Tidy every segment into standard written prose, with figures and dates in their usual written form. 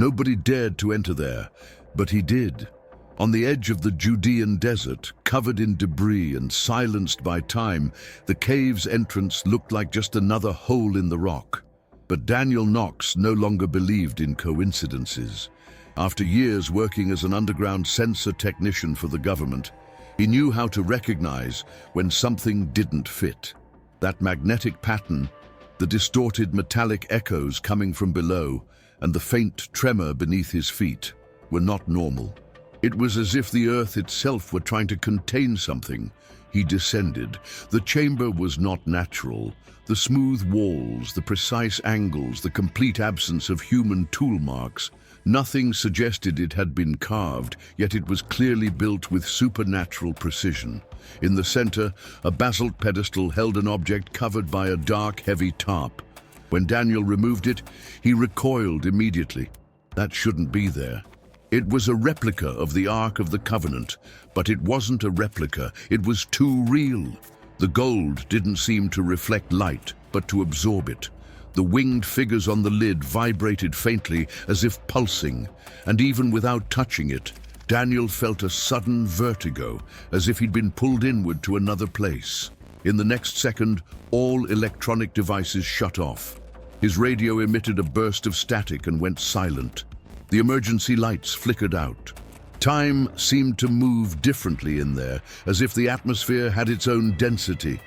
Nobody dared to enter there, but he did. On the edge of the Judean desert, covered in debris and silenced by time, the cave's entrance looked like just another hole in the rock. But Daniel Knox no longer believed in coincidences. After years working as an underground sensor technician for the government, he knew how to recognize when something didn't fit. That magnetic pattern, the distorted metallic echoes coming from below, and the faint tremor beneath his feet were not normal. It was as if the earth itself were trying to contain something. He descended. The chamber was not natural. The smooth walls, the precise angles, the complete absence of human tool marks. Nothing suggested it had been carved, yet it was clearly built with supernatural precision. In the center, a basalt pedestal held an object covered by a dark, heavy tarp. When Daniel removed it, he recoiled immediately. That shouldn't be there. It was a replica of the Ark of the Covenant, but it wasn't a replica. It was too real. The gold didn't seem to reflect light, but to absorb it. The winged figures on the lid vibrated faintly, as if pulsing, and even without touching it, Daniel felt a sudden vertigo, as if he'd been pulled inward to another place. In the next second, all electronic devices shut off. His radio emitted a burst of static and went silent. The emergency lights flickered out. Time seemed to move differently in there, as if the atmosphere had its own density.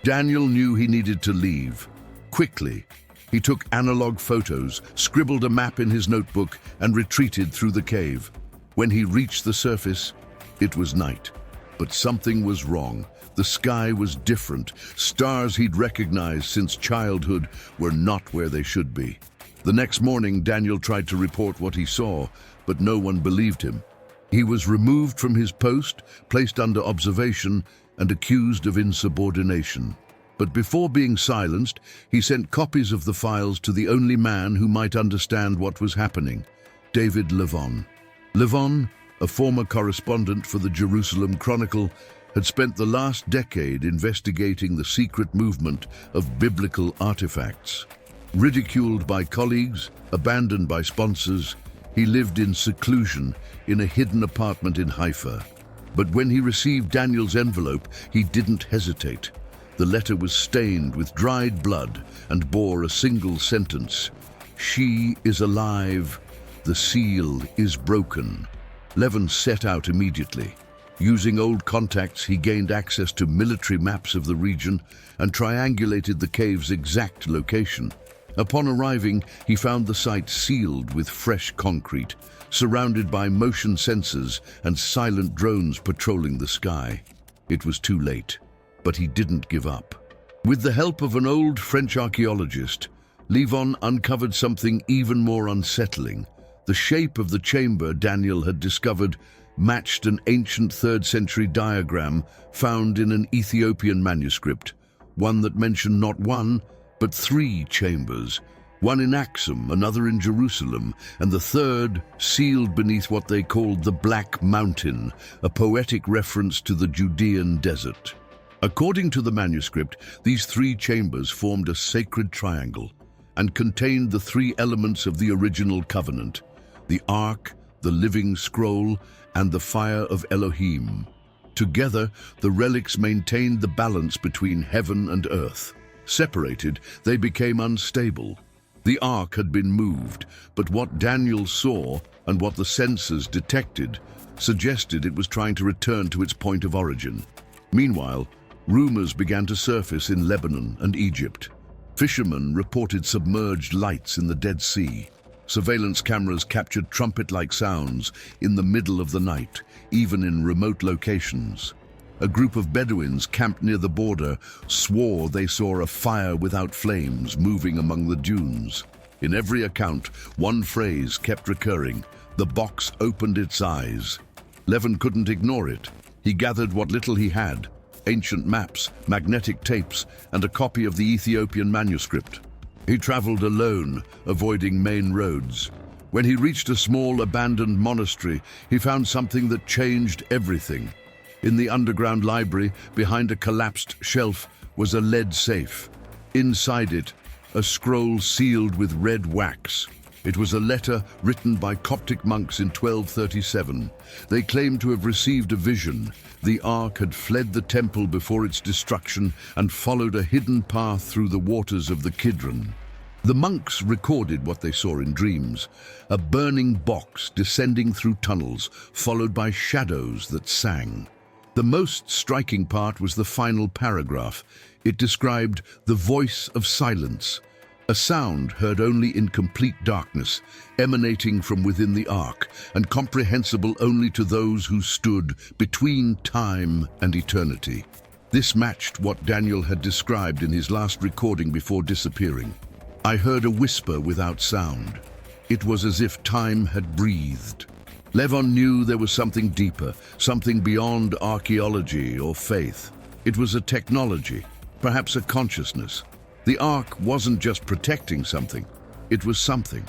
Daniel knew he needed to leave. Quickly, he took analog photos, scribbled a map in his notebook, and retreated through the cave. When he reached the surface, it was night. But something was wrong. The sky was different. Stars he'd recognized since childhood were not where they should be. The next morning, Daniel tried to report what he saw, but no one believed him. He was removed from his post, placed under observation, and accused of insubordination. But before being silenced, he sent copies of the files to the only man who might understand what was happening, David Levon. Levon, a former correspondent for the Jerusalem Chronicle, had spent the last decade investigating the secret movement of biblical artifacts. Ridiculed by colleagues, abandoned by sponsors, he lived in seclusion in a hidden apartment in Haifa. But when he received Daniel's envelope, he didn't hesitate. The letter was stained with dried blood and bore a single sentence: "She is alive. The seal is broken." Levin set out immediately. Using old contacts, he gained access to military maps of the region and triangulated the cave's exact location. Upon arriving, he found the site sealed with fresh concrete, surrounded by motion sensors and silent drones patrolling the sky. It was too late, but he didn't give up. With the help of an old French archaeologist, Levon uncovered something even more unsettling. The shape of the chamber Daniel had discovered matched an ancient 3rd century diagram found in an Ethiopian manuscript, one that mentioned not one, but 3 chambers, one in Axum, another in Jerusalem, and the third sealed beneath what they called the Black Mountain, a poetic reference to the Judean desert. According to the manuscript, these 3 chambers formed a sacred triangle and contained the 3 elements of the original covenant: the Ark, the living scroll, and the fire of Elohim. Together, the relics maintained the balance between heaven and earth. Separated, they became unstable. The Ark had been moved, but what Daniel saw and what the sensors detected suggested it was trying to return to its point of origin. Meanwhile, rumors began to surface in Lebanon and Egypt. Fishermen reported submerged lights in the Dead Sea. Surveillance cameras captured trumpet-like sounds in the middle of the night, even in remote locations. A group of Bedouins camped near the border swore they saw a fire without flames moving among the dunes. In every account, one phrase kept recurring: the box opened its eyes. Levin couldn't ignore it. He gathered what little he had: ancient maps, magnetic tapes, and a copy of the Ethiopian manuscript. He traveled alone, avoiding main roads. When he reached a small abandoned monastery, he found something that changed everything. In the underground library, behind a collapsed shelf, was a lead safe. Inside it, a scroll sealed with red wax. It was a letter written by Coptic monks in 1237. They claimed to have received a vision. The Ark had fled the temple before its destruction and followed a hidden path through the waters of the Kidron. The monks recorded what they saw in dreams: a burning box descending through tunnels, followed by shadows that sang. The most striking part was the final paragraph. It described the voice of silence, a sound heard only in complete darkness, emanating from within the Ark, and comprehensible only to those who stood between time and eternity. This matched what Daniel had described in his last recording before disappearing. I heard a whisper without sound. It was as if time had breathed. Levon knew there was something deeper, something beyond archaeology or faith. It was a technology, perhaps a consciousness. The Ark wasn't just protecting something, it was something.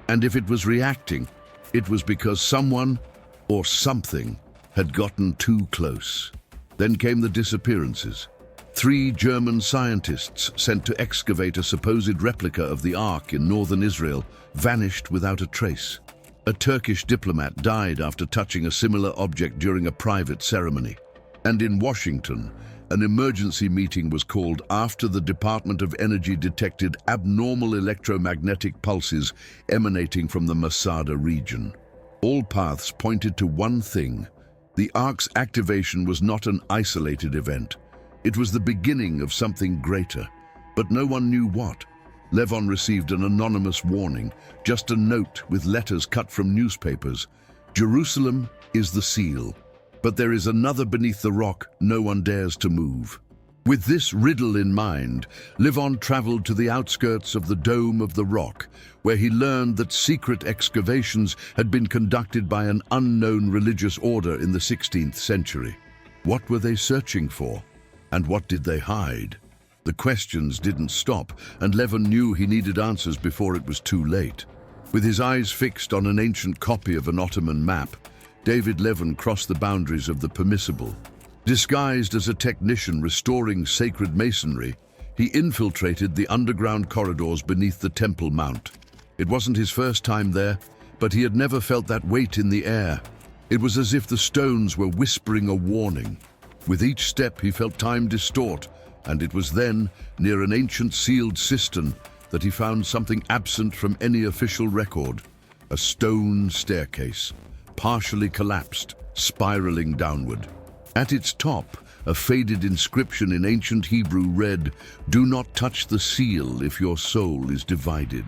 And if it was reacting, it was because someone or something had gotten too close. Then came the disappearances. 3 German scientists sent to excavate a supposed replica of the Ark in northern Israel vanished without a trace. A Turkish diplomat died after touching a similar object during a private ceremony. And in Washington, an emergency meeting was called after the Department of Energy detected abnormal electromagnetic pulses emanating from the Masada region. All paths pointed to one thing: the Ark's activation was not an isolated event. It was the beginning of something greater, but no one knew what. Levon received an anonymous warning, just a note with letters cut from newspapers. Jerusalem is the seal, but there is another beneath the rock no one dares to move. With this riddle in mind, Levon traveled to the outskirts of the Dome of the Rock, where he learned that secret excavations had been conducted by an unknown religious order in the 16th century. What were they searching for? And what did they hide? The questions didn't stop, and Levon knew he needed answers before it was too late. With his eyes fixed on an ancient copy of an Ottoman map, David Levon crossed the boundaries of the permissible. Disguised as a technician restoring sacred masonry, he infiltrated the underground corridors beneath the Temple Mount. It wasn't his first time there, but he had never felt that weight in the air. It was as if the stones were whispering a warning. With each step he felt time distort, and it was then, near an ancient sealed cistern, that he found something absent from any official record: a stone staircase, partially collapsed, spiraling downward. At its top, a faded inscription in ancient Hebrew read, "Do not touch the seal if your soul is divided."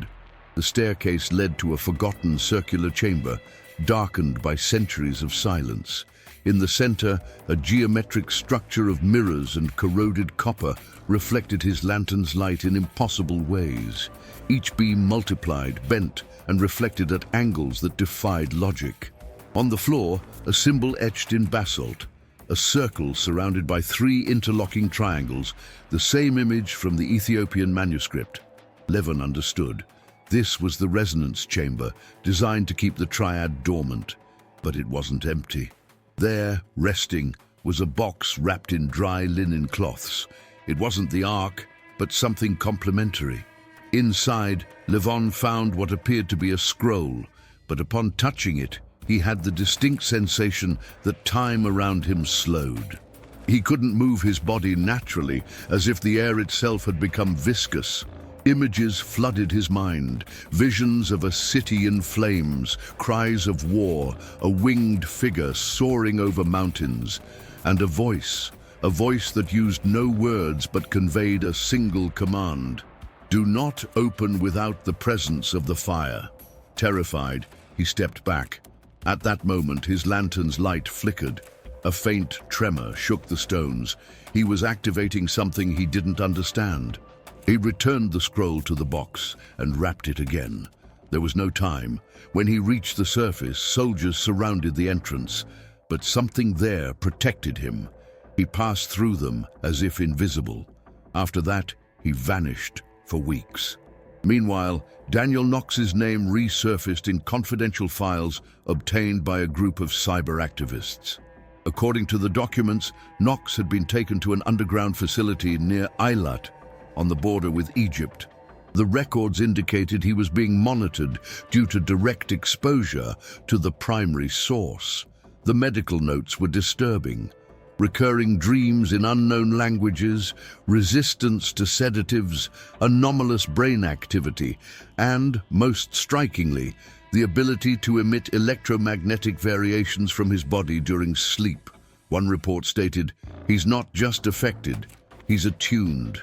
The staircase led to a forgotten circular chamber, darkened by centuries of silence. In the center, a geometric structure of mirrors and corroded copper reflected his lantern's light in impossible ways. Each beam multiplied, bent, and reflected at angles that defied logic. On the floor, a symbol etched in basalt, a circle surrounded by 3 interlocking triangles, the same image from the Ethiopian manuscript. Levon understood. This was the resonance chamber, designed to keep the triad dormant. But it wasn't empty. There, resting, was a box wrapped in dry linen cloths. It wasn't the Ark, but something complementary. Inside, Levon found what appeared to be a scroll, but upon touching it, he had the distinct sensation that time around him slowed. He couldn't move his body naturally, as if the air itself had become viscous. Images flooded his mind, visions of a city in flames, cries of war, a winged figure soaring over mountains, and a voice that used no words but conveyed a single command: "Do not open without the presence of the fire." Terrified, he stepped back. At that moment, his lantern's light flickered. A faint tremor shook the stones. He was activating something he didn't understand. He returned the scroll to the box and wrapped it again. There was no time. When he reached the surface, soldiers surrounded the entrance, but something there protected him. He passed through them as if invisible. After that, he vanished for weeks. Meanwhile, Daniel Knox's name resurfaced in confidential files obtained by a group of cyber activists. According to the documents, Knox had been taken to an underground facility near Eilat, on the border with Egypt. The records indicated he was being monitored due to direct exposure to the primary source. The medical notes were disturbing. Recurring dreams in unknown languages, resistance to sedatives, anomalous brain activity, and, most strikingly, the ability to emit electromagnetic variations from his body during sleep. One report stated, "He's not just affected, he's attuned."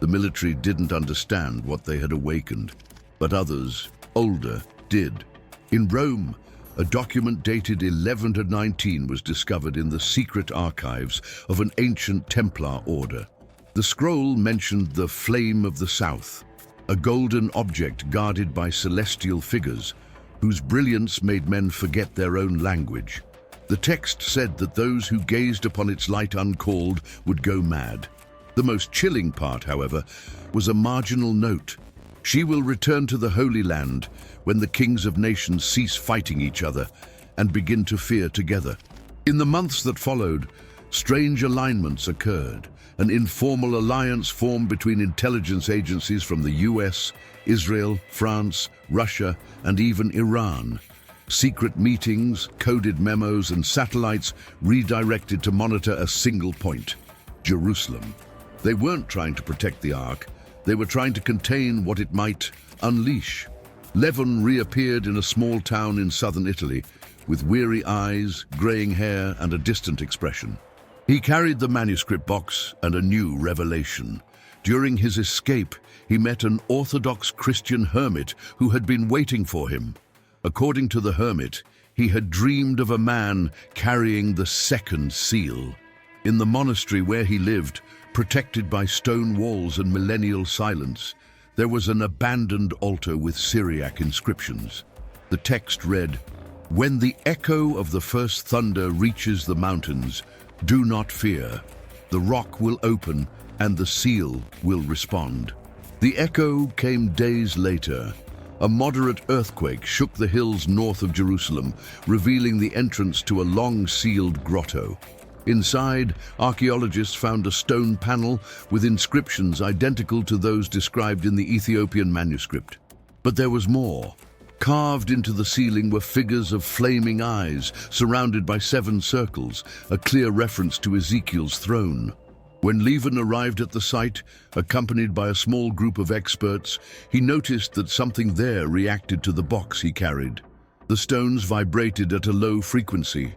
The military didn't understand what they had awakened, but others, older, did. In Rome, a document dated 1119 was discovered in the secret archives of an ancient Templar order. The scroll mentioned the Flame of the South, a golden object guarded by celestial figures, whose brilliance made men forget their own language. The text said that those who gazed upon its light uncalled would go mad. The most chilling part, however, was a marginal note. "She will return to the Holy Land when the kings of nations cease fighting each other and begin to fear together." In the months that followed, strange alignments occurred. An informal alliance formed between intelligence agencies from the US, Israel, France, Russia, and even Iran. Secret meetings, coded memos, and satellites redirected to monitor a single point: Jerusalem. They weren't trying to protect the Ark, they were trying to contain what it might unleash. Levin reappeared in a small town in southern Italy, with weary eyes, graying hair, and a distant expression. He carried the manuscript box and a new revelation. During his escape, he met an Orthodox Christian hermit who had been waiting for him. According to the hermit, he had dreamed of a man carrying the second seal. In the monastery where he lived, protected by stone walls and millennial silence, there was an abandoned altar with Syriac inscriptions. The text read, "When the echo of the first thunder reaches the mountains, do not fear. The rock will open and the seal will respond." The echo came days later. A moderate earthquake shook the hills north of Jerusalem, revealing the entrance to a long-sealed grotto. Inside, archaeologists found a stone panel with inscriptions identical to those described in the Ethiopian manuscript. But there was more. Carved into the ceiling were figures of flaming eyes, surrounded by 7 circles, a clear reference to Ezekiel's throne. When Levin arrived at the site, accompanied by a small group of experts, he noticed that something there reacted to the box he carried. The stones vibrated at a low frequency.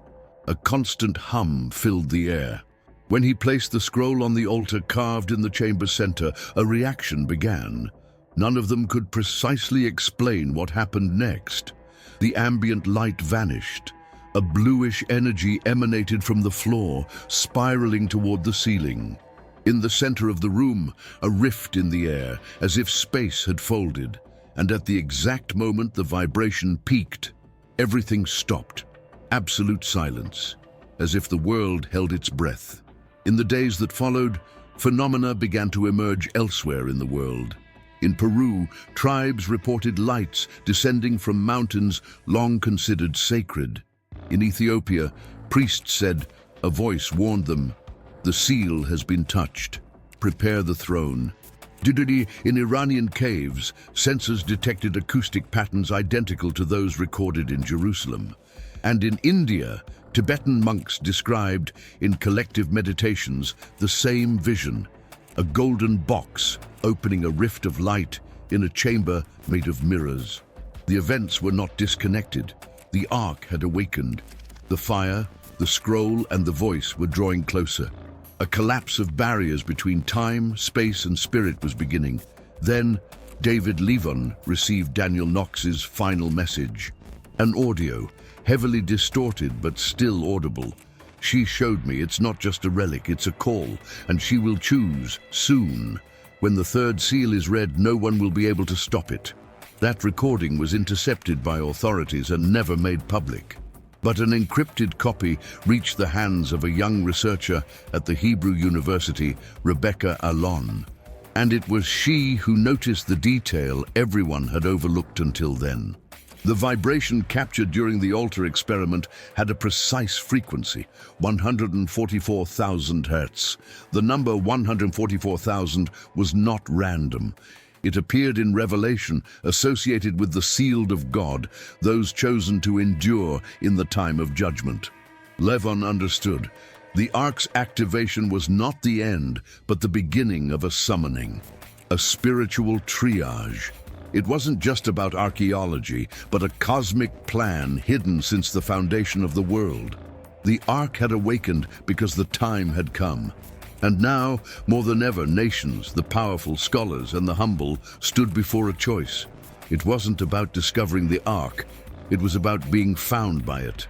A constant hum filled the air. When he placed the scroll on the altar carved in the chamber's center, a reaction began. None of them could precisely explain what happened next. The ambient light vanished. A bluish energy emanated from the floor, spiraling toward the ceiling. In the center of the room, a rift in the air, as if space had folded. And at the exact moment the vibration peaked, everything stopped. Absolute silence, as if the world held its breath. In the days that followed, phenomena began to emerge elsewhere in the world. In Peru, tribes reported lights descending from mountains long considered sacred. In Ethiopia, priests said, a voice warned them, "The seal has been touched. Prepare the throne." In Iranian caves, sensors detected acoustic patterns identical to those recorded in Jerusalem. And in India, Tibetan monks described, in collective meditations, the same vision: a golden box opening a rift of light in a chamber made of mirrors. The events were not disconnected. The Ark had awakened. The fire, the scroll, and the voice were drawing closer. A collapse of barriers between time, space, and spirit was beginning. Then, David Levon received Daniel Knox's final message. An audio, heavily distorted but still audible. "She showed me it's not just a relic, it's a call, and she will choose, soon. When the third seal is read, no one will be able to stop it." That recording was intercepted by authorities and never made public. But an encrypted copy reached the hands of a young researcher at the Hebrew University, Rebecca Alon. And it was she who noticed the detail everyone had overlooked until then. The vibration captured during the altar experiment had a precise frequency, 144,000 Hertz. The number 144,000 was not random. It appeared in Revelation, associated with the sealed of God, those chosen to endure in the time of judgment. Levon understood. The Ark's activation was not the end, but the beginning of a summoning, a spiritual triage. It wasn't just about archaeology, but a cosmic plan hidden since the foundation of the world. The Ark had awakened because the time had come. And now, more than ever, nations, the powerful, scholars, and the humble stood before a choice. It wasn't about discovering the Ark. It was about being found by it.